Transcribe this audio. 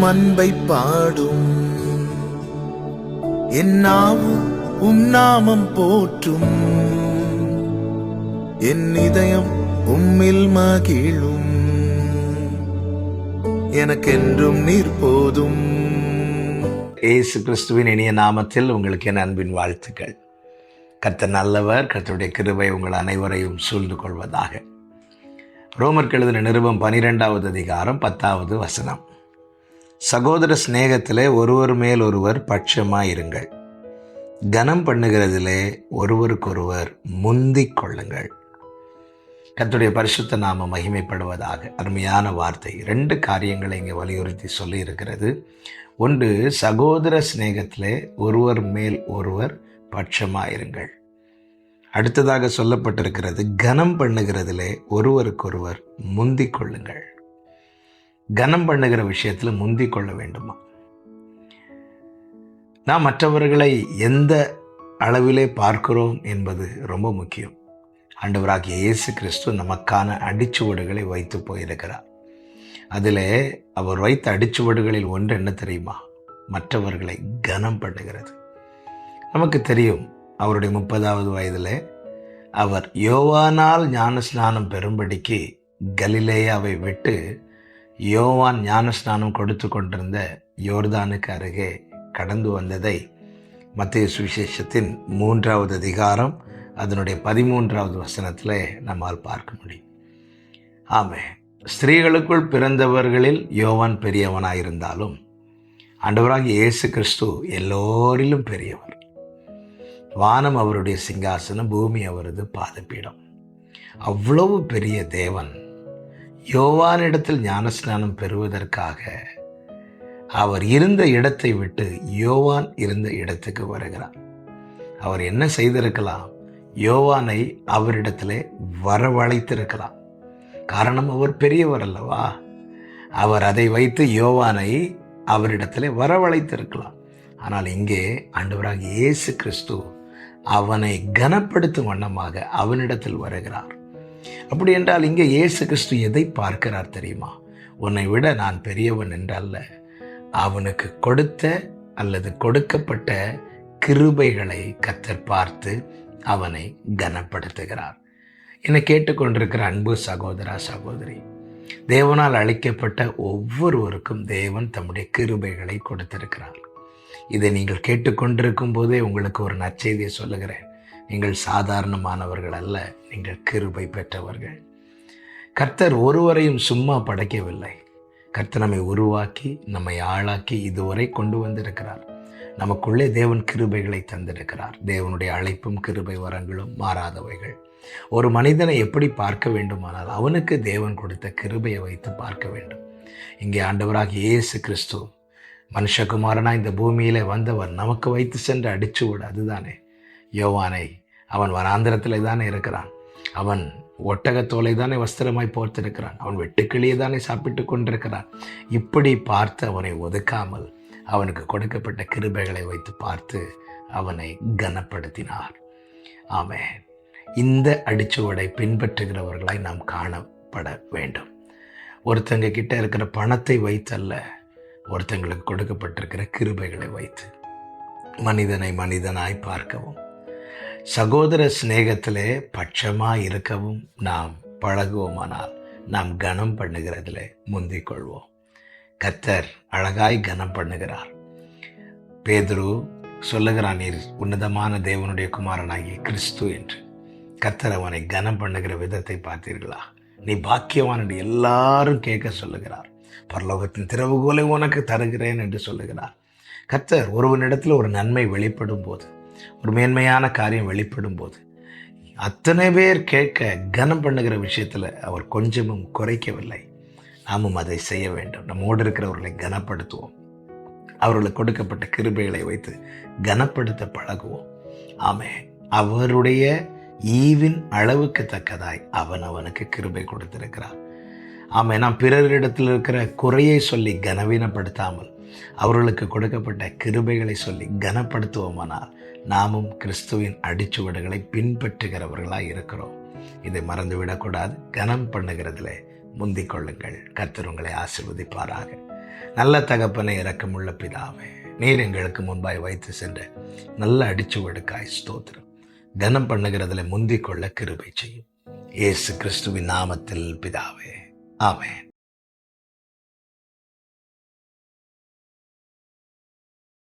அன்பை பாடும், என் நாவும் நாமம் போற்றும், என் இதயம் உம்மில் மகிழும், எனக்கென்றும் நீர் போதும். இயேசு கிறிஸ்துவின் இனிய நாமத்தில் உங்களுக்கு என் அன்பின் வாழ்த்துக்கள். கர்த்தர் நல்லவர். கர்த்தருடைய கிருபை உங்கள் அனைவரையும் சூழ்ந்து கொள்வதாக. ரோமருக்கு எழுதின நிருபம் 12வது அதிகாரம் 10வது வசனம். சகோதர சிநேகத்திலே ஒருவர் மேல் ஒருவர் பட்சமாயிருங்கள், கனம் பண்ணுகிறதிலே ஒருவருக்கொருவர் முந்திக் கொள்ளுங்கள். கர்த்தருடைய பரிசுத்த நாமம் மகிமைப்படுவதாக. அருமையான வார்த்தை. 2 காரியங்களை இங்கே வலியுறுத்தி சொல்லி இருக்கிறது. ஒன்று, சகோதர சிநேகத்திலே ஒருவர் மேல் ஒருவர் பட்சமாயிருங்கள். அடுத்ததாக சொல்லப்பட்டிருக்கிறது, கனம் பண்ணுகிறதிலே ஒருவருக்கொருவர் முந்திக் கொள்ளுங்கள். கனம் பண்ணுகிற விஷயத்தில் முந்திக் கொள்ள வேண்டுமா? நாம் மற்றவர்களை எந்த அளவிலே பார்க்கிறோம் என்பது ரொம்ப முக்கியம். ஆண்டவராகிய இயேசு கிறிஸ்து நமக்கான அடிச்சுவடுகளை வைத்து போயிருக்கிறார். அதிலே அவர் வைத்த அடிச்சுவடுகளில் ஒன்று என்ன தெரியுமா? மற்றவர்களை கனம் பண்ணுகிறது. நமக்கு தெரியும், அவருடைய 30வது வயதில் அவர் யோவானால் ஞானஸ்நானம் பெறும்படிக்கு கலிலேயாவை விட்டு யோவான் ஞானஸ்நானம் கொடுத்து கொண்டிருந்த யோர்தானுக்கு அருகே கடந்து வந்ததை மத்தேயு சுவிசேஷத்தின் 3வது அதிகாரம் அதனுடைய 13வது வசனத்தில் நம்மால் பார்க்க முடியும். ஆமே, ஸ்திரீகளுக்குள் பிறந்தவர்களில் யோவான் பெரியவனாயிருந்தாலும் ஆண்டவராகிய இயேசு கிறிஸ்து எல்லோரிலும் பெரியவர். வானம் அவருடைய சிங்காசனம், பூமி அவரது பாதபீடம். அவ்வளவு பெரிய தேவன் யோவானிடத்தில் ஞானஸ்நானம் பெறுவதற்காக அவர் இருந்த இடத்தை விட்டு யோவான் இருந்த இடத்துக்கு வருகிறார். அவர் என்ன செய்திருக்கலாம்? யோவானை அவரிடத்திலே வரவழைத்திருக்கலாம். காரணம், அவர் பெரியவர் அல்லவா? அவர் அதை வைத்து யோவானை அவரிடத்திலே வரவழைத்திருக்கலாம். ஆனால் இங்கே ஆண்டவராகிய இயேசு கிறிஸ்து அவனை கனப்படுத்தும் வண்ணமாக அவனிடத்தில் வருகிறார். அப்படி என்றால் இங்கே இயேசு கிறிஸ்து எதை பார்க்கிறார் தெரியுமா? உன்னை விட நான் பெரியவன் என்றல்ல, அவனுக்கு கொடுத்த அல்லது கொடுக்கப்பட்ட கிருபைகளை கர்த்தர் பார்த்து அவனை கனப்படுத்துகிறார். என்னை கேட்டுக்கொண்டிருக்கிற அன்பு சகோதரா, சகோதரி, தேவனால் அழைக்கப்பட்ட ஒவ்வொருவருக்கும் தேவன் தம்முடைய கிருபைகளை கொடுத்திருக்கிறார். இதை நீங்கள் கேட்டுக்கொண்டிருக்கும் போதே உங்களுக்கு ஒரு நற்செய்தியை சொல்லுகிறேன். நீங்கள் சாதாரணமானவர்கள் அல்ல, நீங்கள் கிருபை பெற்றவர்கள். கர்த்தர் ஒருவரையும் சும்மா படைக்கவில்லை. கர்த்தர் நம்மை உருவாக்கி நம்மை ஆளாக்கி இதுவரை கொண்டு வந்திருக்கிறார். நமக்குள்ளே தேவன் கிருபைகளை தந்திருக்கிறார். தேவனுடைய அழைப்பும் கிருபை வரங்களும் மாறாதவைகள். ஒரு மனிதனை எப்படி பார்க்க வேண்டுமானால் அவனுக்கு தேவன் கொடுத்த கிருபையை வைத்து பார்க்க வேண்டும். இங்கே ஆண்டவராகிய இயேசு கிறிஸ்து மனுஷகுமாரனா இந்த பூமியிலே வந்தவர் நமக்கு வைத்து சென்று அடிச்சுவிடு. அதுதானே யோவானை. அவன் வனாந்திரத்தில் தானே இருக்கிறான். அவன் ஒட்டகத்தோலை தானே வஸ்திரமாய் போர்த்திருக்கிறான். அவன் வெட்டுக்கிளியை தானே சாப்பிட்டு கொண்டிருக்கிறான். இப்படி பார்த்து அவனை ஒதுக்காமல் அவனுக்கு கொடுக்கப்பட்ட கிருபைகளை வைத்து பார்த்து அவனை கனப்படுத்தினார். ஆமென். இந்த அடிச்சுவடை பின்பற்றுகிறவர்களாய் நாம் காணப்பட வேண்டும். ஒருத்தங்க கிட்ட இருக்கிற பணத்தை வைத்தல்ல, ஒருத்தங்களுக்கு கொடுக்கப்பட்டிருக்கிற கிருபைகளை வைத்து மனிதனை மனிதனாய் பார்க்கவும், சகோதர சிநேகத்திலே பட்சமாய் இருக்கவும் நாம் பழகுவோமானால் நாம் கனம் பண்ணுகிறதிலே முந்திக் கொள்வோம். கர்த்தர் அழகாய் கனம் பண்ணுகிறார். பேதுரு சொல்லுகிறான், நீர் உன்னதமான தேவனுடைய குமாரனாகிய கிறிஸ்து என்று. கர்த்தர் அவனை கனம் பண்ணுகிற விதத்தை பார்த்தீர்களா? நீ பாக்கியவான் என்று எல்லாரும் கேட்க சொல்லுகிறார். பரலோகத்தின் திறவுகோலை உனக்கு தருகிறேன் என்று சொல்லுகிறார். கர்த்தர் ஒருவனிடத்தில் ஒரு நன்மை வெளிப்படும் போது, ஒரு மேன்மையான காரியம் வெளிப்படும் போது அத்தனை பேர் கேட்க கனம் பண்ணுகிற விஷயத்தில் அவர் கொஞ்சமும் குறைக்கவில்லை. நாமும் அதை செய்ய வேண்டும். நம்மோடு இருக்கிறவர்களை கனப்படுத்துவோம். அவர்களுக்கு கொடுக்கப்பட்ட கிருபைகளை வைத்து கனப்படுத்த பழகுவோம். ஆமென். அவருடைய ஈவின் அளவுக்கு தக்கதாய் அவனுக்கு கிருபை கொடுத்திருக்கிறார். ஆமென். நாம் பிறரிடத்தில் இருக்கிற குறையை சொல்லி கனவீனப்படுத்தாமல் அவர்களுக்கு கொடுக்கப்பட்ட கிருபைகளை சொல்லி கனப்படுத்துவோமானால் நாமும் கிறிஸ்துவின் அடிச்சுவடுகளை பின்பற்றுகிறவர்களாய் இருக்கிறோம். இதை மறந்துவிடக்கூடாது. கனம் பண்ணுகிறதிலே முந்திக் கொள்ளுங்கள். கர்த்தர் உங்களை ஆசீர்வதிப்பாராக. நல்ல தகப்பனை, இரக்கமுள்ள பிதாவே, நீர் எங்களுக்கு முன்பாய் வைத்து சென்ற நல்ல அடிச்சுவடுக்காய் ஸ்தோத்திரம். கனம் பண்ணுகிறதுல முந்திக் கொள்ள கிருபை செய்யும். இயேசு கிறிஸ்துவின் நாமத்தில் பிதாவே, ஆமென்.